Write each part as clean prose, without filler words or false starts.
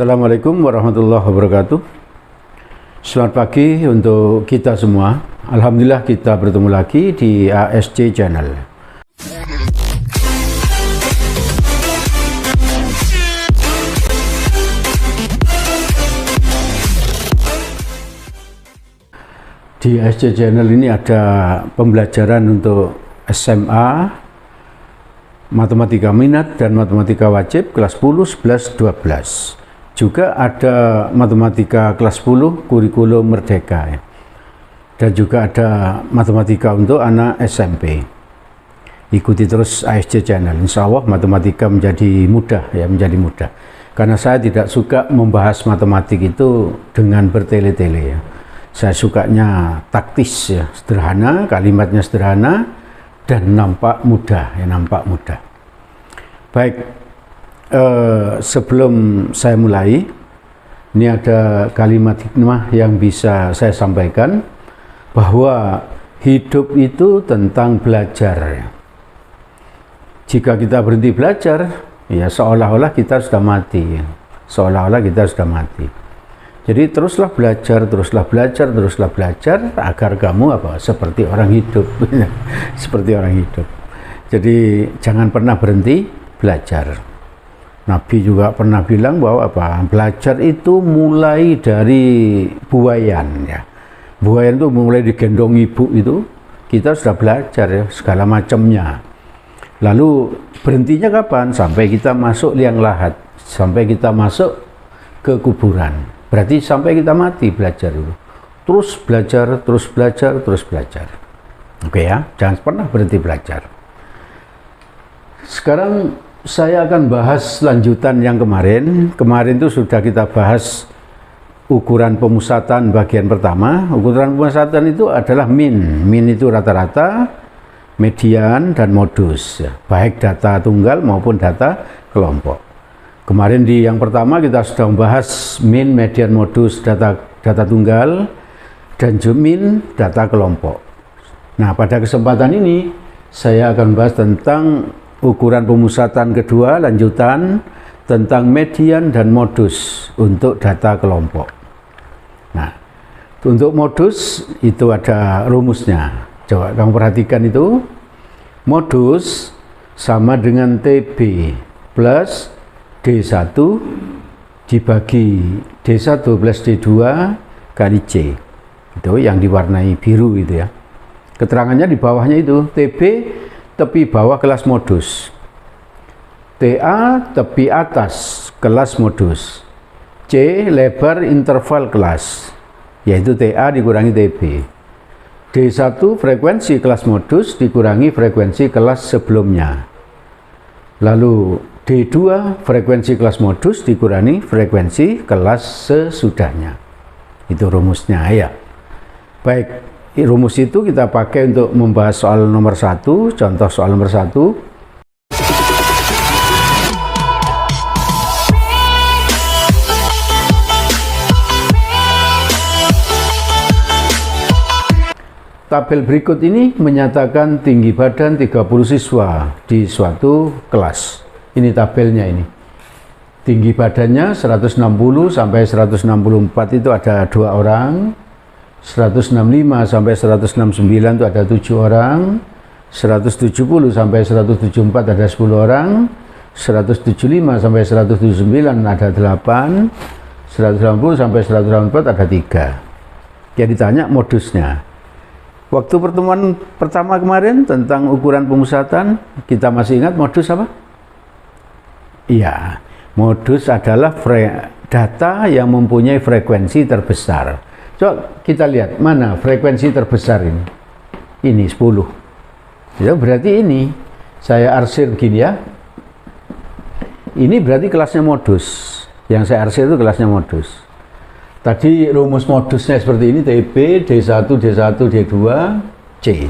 Assalamualaikum warahmatullahi wabarakatuh. Selamat pagi untuk kita semua. Alhamdulillah kita bertemu lagi di ASC Channel. Di ASC Channel ini ada pembelajaran untuk SMA, matematika minat dan matematika wajib kelas 10, 11, 12. Juga ada matematika kelas 10 kurikulum merdeka. Dan juga ada matematika untuk anak SMP. Ikuti terus ASC Channel. Insya Allah matematika menjadi mudah ya, menjadi mudah. Karena saya tidak suka membahas matematik itu dengan bertele-tele ya. Saya sukanya taktis ya, sederhana, kalimatnya sederhana dan nampak mudah ya, nampak mudah. Baik, sebelum saya mulai, ini ada kalimat hikmah yang bisa saya sampaikan, bahwa hidup itu tentang belajar. Jika kita berhenti belajar, ya seolah-olah kita sudah mati, seolah-olah kita sudah mati. Jadi teruslah belajar, teruslah belajar, teruslah belajar agar kamu seperti orang hidup, seperti orang hidup. Jadi jangan pernah berhenti belajar. Nabi juga pernah bilang bahwa belajar itu mulai dari buayan ya. Buayan itu mulai digendong ibu itu kita sudah belajar ya, segala macamnya. Lalu berhentinya kapan? Sampai kita masuk liang lahat, sampai kita masuk ke kuburan. Berarti sampai kita mati belajar itu. Terus belajar, terus belajar, terus belajar. Oke ya, jangan pernah berhenti belajar. Sekarang saya akan bahas lanjutan yang kemarin. Kemarin itu sudah kita bahas ukuran pemusatan bagian pertama. Ukuran pemusatan itu adalah min. Min itu rata-rata, median, dan modus. Baik data tunggal maupun data kelompok. Kemarin di yang pertama kita sudah membahas min, median, modus, data tunggal, dan min, data kelompok. Nah, pada kesempatan ini saya akan bahas tentang ukuran pemusatan kedua, lanjutan tentang median dan modus untuk data kelompok. Nah, untuk modus itu ada rumusnya. Coba kamu perhatikan itu. Modus sama dengan TB plus D1 dibagi D1 plus D2 kali C. Itu yang diwarnai biru itu ya. Keterangannya di bawahnya itu. TB tepi bawah kelas modus, TA tepi atas kelas modus, C lebar interval kelas, yaitu TA dikurangi TB. D1 frekuensi kelas modus dikurangi frekuensi kelas sebelumnya. Lalu D2 frekuensi kelas modus dikurangi frekuensi kelas sesudahnya. Itu rumusnya ya. Baik, rumus itu kita pakai untuk membahas soal nomor 1, contoh soal nomor 1. Tabel berikut ini menyatakan tinggi badan 30 siswa di suatu kelas. Ini tabelnya ini. Tinggi badannya 160 sampai 164 itu ada 2 orang. 165 sampai 169 itu ada 7 orang, 170 sampai 174 ada 10 orang, 175 sampai 179 ada 8, 180 sampai 184 ada 3. Dia ditanya modusnya. Waktu pertemuan pertama kemarin tentang ukuran pemusatan, kita masih ingat modus apa? Iya, modus adalah data yang mempunyai frekuensi terbesar. Coba kita lihat mana frekuensi terbesar ini. Ini 10. Ya, berarti ini saya arsir begini ya. Ini berarti kelasnya modus. Yang saya arsir itu kelasnya modus. Tadi rumus modusnya seperti ini, TB, D1, D1, D2, C.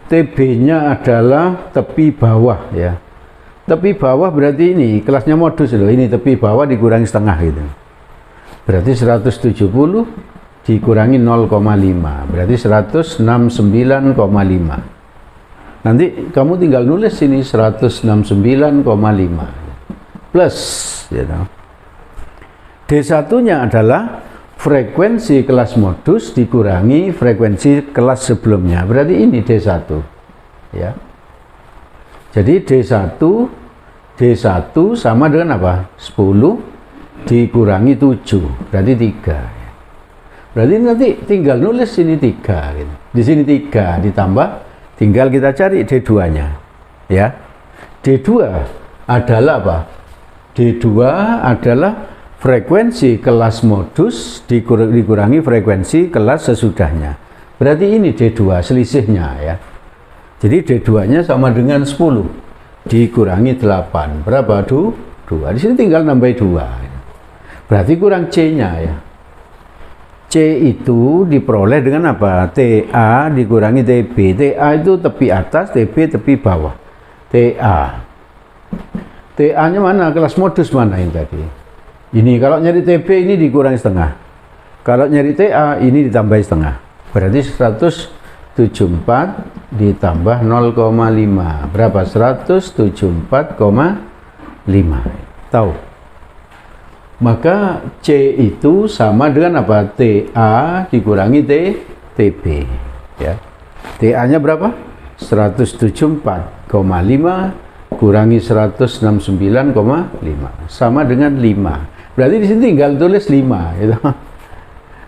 TB-nya adalah tepi bawah ya. Tepi bawah berarti ini kelasnya modus loh. Ini tepi bawah dikurangi setengah gitu. Berarti 170 dikurangi 0,5 berarti 169,5. Nanti kamu tinggal nulis sini 169,5 plus ya. D1-nya adalah frekuensi kelas modus dikurangi frekuensi kelas sebelumnya. Berarti ini D1. Ya. Jadi D1 sama dengan apa? 10 dikurangi 7. Berarti 3. Berarti nanti tinggal nulis sini 3 gitu. Di sini 3 ditambah, tinggal kita cari D2-nya. Ya. D2 adalah apa? D2 adalah frekuensi kelas modus dikurangi frekuensi kelas sesudahnya. Berarti ini D2 selisihnya ya. Jadi D2-nya sama dengan 10 dikurangi 8. Berapa? 2. Di sini tinggal nambah 2. Berarti kurang C-nya ya. C itu diperoleh dengan apa? TA dikurangi TB. TA itu tepi atas, TB tepi bawah. TA. TA-nya mana? Kelas modus mana yang tadi? Ini kalau nyari TB ini dikurangi setengah. Kalau nyari TA ini ditambah setengah. Berarti 174 ditambah 0,5. Berapa? 174,5. Tahu? Maka C itu sama dengan apa? TA dikurangi TB. Ya. TA-nya berapa? 174,5 kurangi 169,5 sama dengan 5. Berarti di sini tinggal tulis 5 gitu.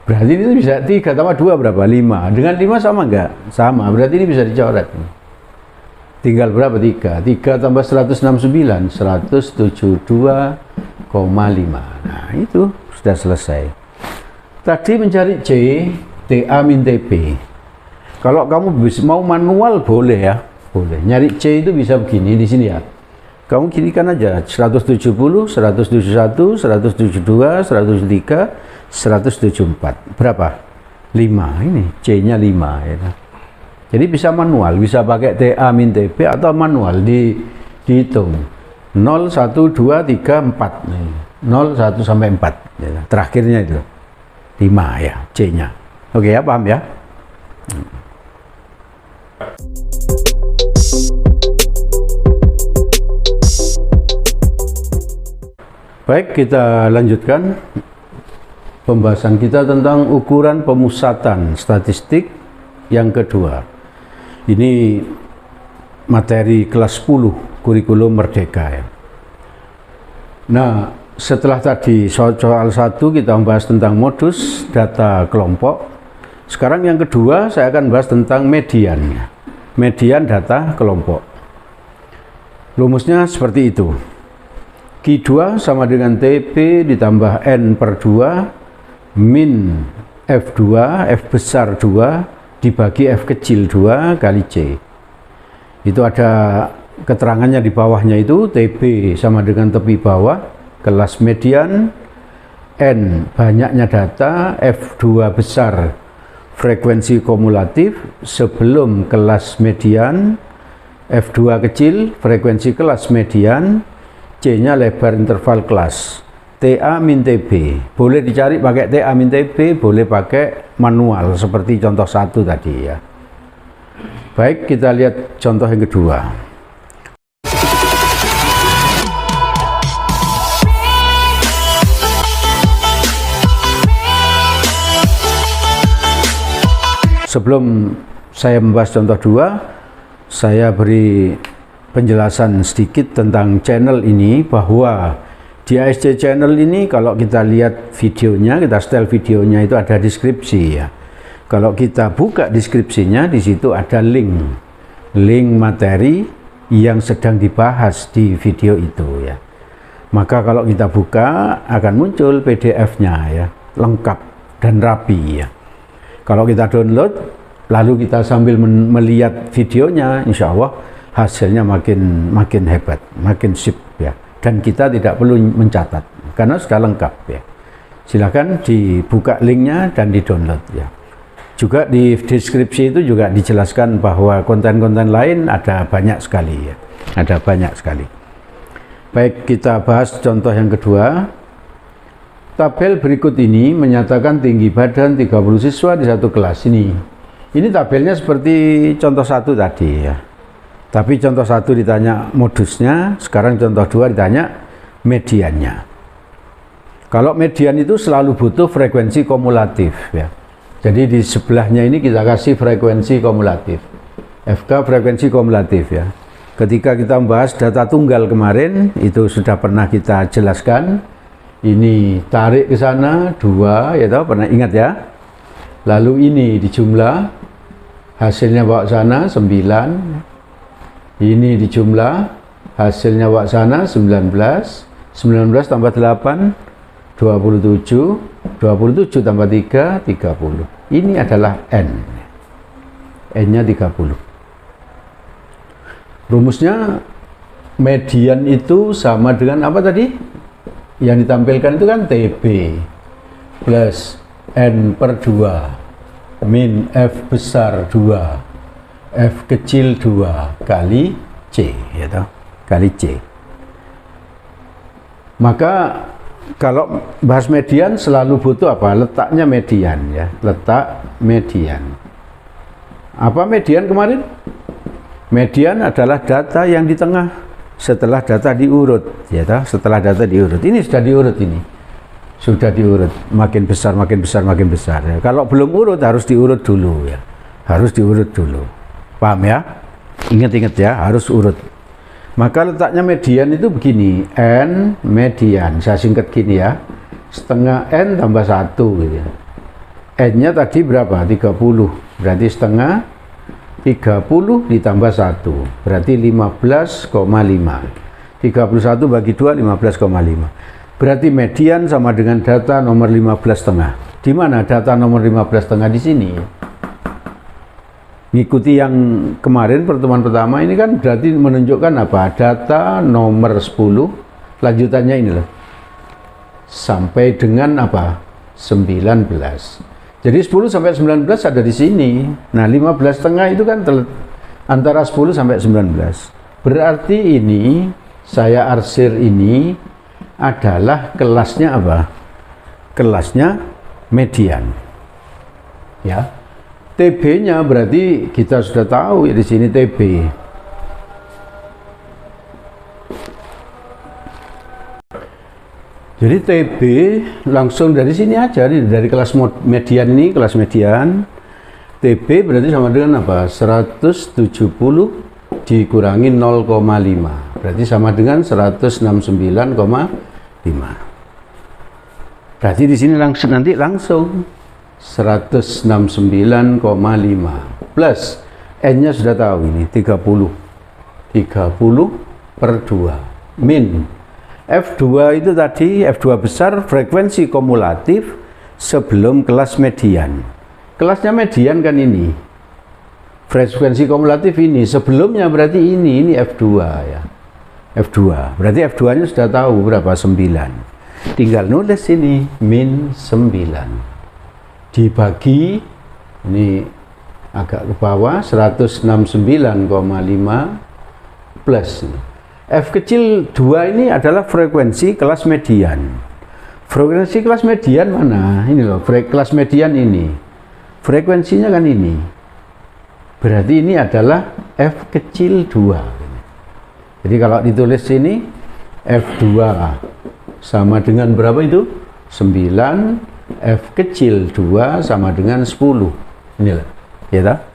Berarti ini bisa 3 tambah 2 berapa? 5. Dengan 5 sama enggak? Sama. Berarti ini bisa dicoret. Tinggal berapa? 3. 3 tambah 169, 172,5. Nah, itu sudah selesai. Tadi mencari C, TA min TB. Kalau kamu mau manual boleh ya. Boleh. Nyari C itu bisa begini di sini ya. Kamu kirikan aja 170, 171, 172, 173, 174. Berapa? 5. Ini C-nya 5 ya. Jadi bisa manual, bisa pakai TA min TB atau manual dihitung. 0, 1, 2, 3, 4. Nih. 0, 1 sampai 4 ya. Terakhirnya itu 5 ya, C-nya. Oke ya, paham ya? Baik, kita lanjutkan pembahasan kita tentang ukuran pemusatan statistik yang kedua. Ini materi kelas 10 kurikulum Merdeka ya. Nah, setelah tadi soal 1 kita membahas tentang modus data kelompok. Sekarang yang kedua saya akan bahas tentang median. Median data kelompok. Rumusnya seperti itu. Q2 sama dengan TP ditambah N per 2 min F2, F besar 2 dibagi F kecil 2 kali C. Itu ada keterangannya di bawahnya itu. TP sama dengan tepi bawah, kelas median, N banyaknya data, F2 besar frekuensi kumulatif sebelum kelas median, F2 kecil frekuensi kelas median, C-nya lebar interval kelas. TA min TB. Boleh dicari pakai TA min TB, boleh pakai manual seperti contoh 1 tadi ya. Baik, kita lihat contoh yang kedua. Sebelum saya membahas contoh 2, saya beri penjelasan sedikit tentang channel ini, bahwa di ASC channel ini kalau kita lihat videonya, kita setel videonya itu ada deskripsi ya. Kalau kita buka deskripsinya, di situ ada link materi yang sedang dibahas di video itu ya. Maka kalau kita buka akan muncul PDF-nya ya, lengkap dan rapi ya. Kalau kita download lalu kita sambil melihat videonya, insya Allah hasilnya makin hebat, makin sip ya. Dan kita tidak perlu mencatat karena sudah lengkap ya. Silakan dibuka linknya dan di-download ya. Juga di deskripsi itu juga dijelaskan bahwa konten-konten lain ada banyak sekali ya. Ada banyak sekali. Baik, kita bahas contoh yang kedua. Tabel berikut ini menyatakan tinggi badan 30 siswa di satu kelas ini. Ini tabelnya seperti contoh 1 tadi ya. Tapi contoh 1 ditanya modusnya, sekarang contoh 2 ditanya mediannya. Kalau median itu selalu butuh frekuensi kumulatif ya. Jadi di sebelahnya ini kita kasih frekuensi kumulatif. FK frekuensi kumulatif ya. Ketika kita membahas data tunggal kemarin itu sudah pernah kita jelaskan. Ini tarik ke sana 2 ya tahu, pernah ingat ya. Lalu ini dijumlah, hasilnya bawa sana 9. Ini dijumlah, hasilnya bawa sana 19. 19 tambah 8 27, 27 tambah 3, 30. Ini adalah N. N-nya 30. Rumusnya median itu sama dengan apa tadi? Yang ditampilkan itu kan TB plus N per 2 min F besar 2 F kecil 2 kali C ya toh? Kali C. Maka kalau bahas median selalu butuh apa? Letaknya median ya, letak median. Apa median kemarin? Median adalah data yang di tengah setelah data diurut, ya toh? Setelah data diurut. Ini sudah diurut ini. Sudah diurut, makin besar, makin besar, makin besar. Ya. Kalau belum urut harus diurut dulu ya. Harus diurut dulu. Paham ya? Ingat-ingat ya, harus urut. Maka letaknya median itu begini, N median, saya singkat gini ya, setengah N tambah 1 gitu ya. N-nya tadi berapa? 30, berarti setengah 30 ditambah 1, berarti 15,5. 31 bagi 2, 15,5. Berarti median sama dengan data nomor 15,5. Di mana data nomor 15,5 di sini? Ngikuti yang kemarin pertemuan pertama ini kan berarti menunjukkan apa? Data nomor 10 lanjutannya ini loh. Sampai dengan apa? 19. Jadi 10 sampai 19 ada di sini. Nah, 15,5 itu kan antara 10 sampai 19. Berarti ini saya arsir ini adalah kelasnya apa? Kelasnya median. Ya. TB-nya berarti kita sudah tahu ya di sini TB. Jadi TB langsung dari sini aja nih, dari kelas median ini, kelas median. TB berarti sama dengan apa? 170 dikurangi 0,5. Berarti sama dengan 169,5. Berarti di sini langsung nanti langsung 169,5 plus N-nya sudah tahu ini 30 per 2 min F2 itu tadi, F2 besar frekuensi kumulatif sebelum kelas median. Kelasnya median kan ini, frekuensi kumulatif ini, sebelumnya berarti ini F2 ya, F2 berarti F2 nya sudah tahu berapa? 9. Tinggal nulis ini min 9 dibagi, ini agak ke bawah, 169,5 plus F kecil 2 ini adalah frekuensi kelas median. Frekuensi kelas median mana? Ini loh, kelas median ini. Frekuensinya kan ini. Berarti ini adalah F kecil 2. Jadi kalau ditulis sini F2 sama dengan berapa itu? 9. F kecil 2 sama dengan 10. Inilah, ya tak?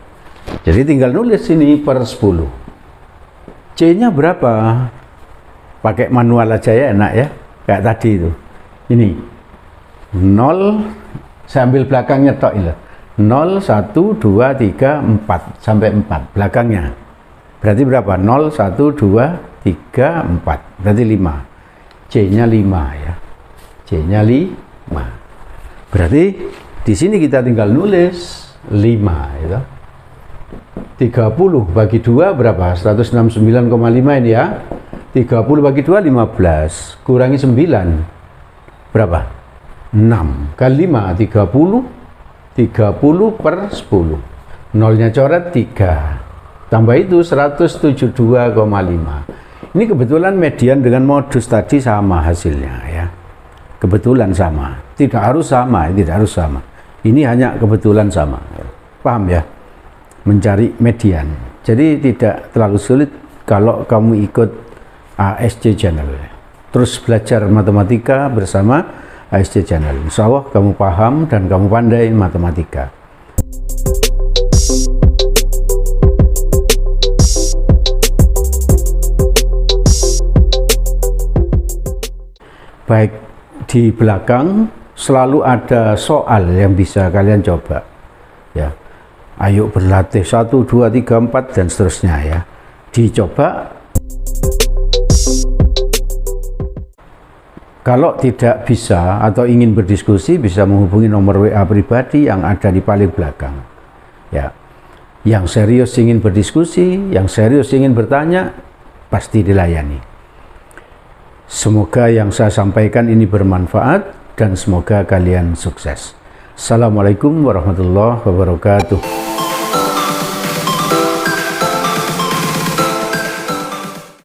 Jadi tinggal nulis sini per 10. C-nya berapa? Pakai manual aja ya, enak ya. Kayak tadi itu. Ini 0, saya ambil belakangnya tok ini. 0, 1, 2, 3, 4 sampai 4 belakangnya. Berarti berapa? 0, 1, 2, 3, 4. Berarti 5. C-nya 5 ya. C-nya 5. Berarti di sini kita tinggal nulis 5 ya. 30 bagi 2 berapa? 169,5 ini ya. 30 bagi 2 15. Kurangi 9 berapa? 6 kali 5 30. 30 per 10. Nolnya coret 3. Tambah itu 172,5. Ini kebetulan median dengan modus tadi sama hasilnya ya. Kebetulan sama, tidak harus sama, tidak harus sama. Ini hanya kebetulan sama. Paham ya? Mencari median. Jadi tidak terlalu sulit kalau kamu ikut ASC channel. Terus belajar matematika bersama ASC Channel. Insya Allah kamu paham dan kamu pandai matematika. Baik, di belakang selalu ada soal yang bisa kalian coba ya. Ayo berlatih 1, 2, 3, 4 dan seterusnya ya. Dicoba. Kalau tidak bisa atau ingin berdiskusi, bisa menghubungi nomor WA pribadi yang ada di paling belakang ya. Yang serius ingin berdiskusi, yang serius ingin bertanya, pasti dilayani. Semoga yang saya sampaikan ini bermanfaat dan semoga kalian sukses. Assalamualaikum warahmatullahi wabarakatuh.